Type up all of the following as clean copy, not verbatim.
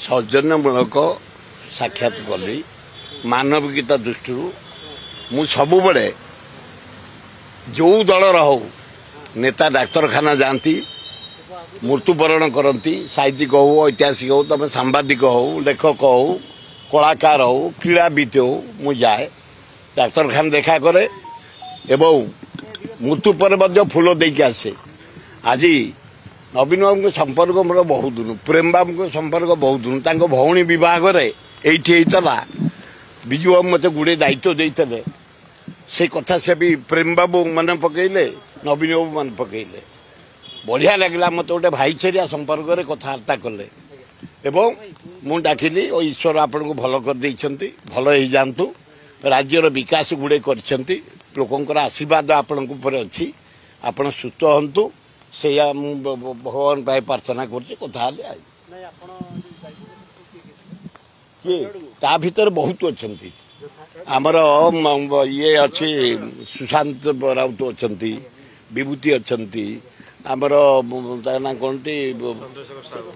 सौजन्यमूलक साक्षात कली मानविकता दृष्टि मु सबुबले जो दलर हो नेता डाक्तरखाना जाती मृत्युवरण करती साहित्यिक हो ऐतिहासिक हो तुम सांबादिक हो लेखक हो कलाकार हो क्रीड़ाविद हो मु जाए डाक्तरखाना देखा करे एवं मृत्यु पर फूल देके आसे आज नवीन बाबू संपर्क मोर बहुत दिन प्रेम बाबू संपर्क बहुत दिन भौणी बहर ये विजु बाबू मत गुड़े दायित्व देते से कथा से भी प्रेम बाबू मन पकईले नवीन बाबू मन पकईले बढ़िया लगला मत गोटे भाईचारिया संपर्क में कथबार्ता कले एवं मु डाकिली और ईश्वर आपन को भल कर भल हो जातु राज्यर विकास गुड़े कर लोकंर आशीर्वाद आपण अच्छी आपण सुस्थ हूँ से भगवान भाई प्रार्थना करता ता भीतर बहुत अच्छा आमर ये अच्छी सुशांत राउत अच्छा विभूति अच्छा आमर ना कौन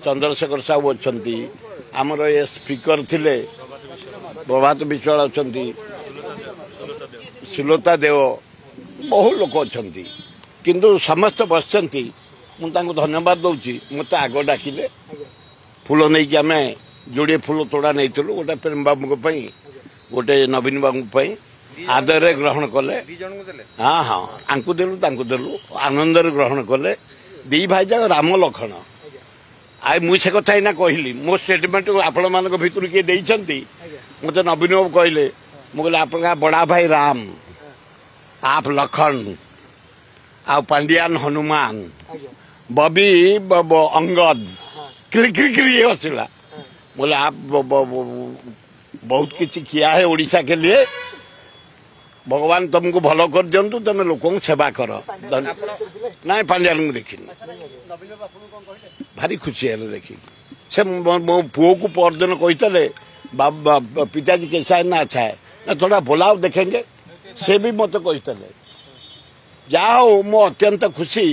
चंद्रशेखर साहू अच्छा आमर ये स्पीकर थिले प्रभात विश्वाल अच्छा सुलता देव बहुत लोक अच्छा किंतु समस्त बसती मुझे धन्यवाद दूसरी मत आग डाकिले फूल नहीं कि आम जोड़े फूल तोड़ा नहीं गोटे प्रेम बाबू गोटे नवीन बाबू आदर ग्रहण कले हाँ हाँ आंकु देलु आनंद ग्रहण कले दी भाई जाक राम लखन आई मुझे कथा ही कहली मो स्टेटमेंट आपण मान भर किए देती मत नवीन बाबू कहले मुझे आप बड़ा भाई राम आप लखन आ पांडियान हनुमान बबी अंगद क्री हसला बोले आप बहुत किसी किया है ओडिशा के लिए भगवान तुमको भल कर दिंतु तुम लोक सेवा कर ना पांडियान को देखी भारी खुशी है देखी से मो पुओ को परदिन कहते पिताजी कैसा है ना अच्छा है ना थोड़ा बुलाओ देखेंगे से भी मत कहते जा हो मो अत्यंत खुशी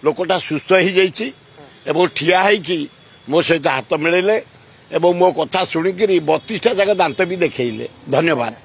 लोकटा सुस्थ हो जाइए एवं ठिया है मो सहित हाथ मिले एवं मो कथा शुणिकी 32टा जगह दांत भी देखले धन्यवाद।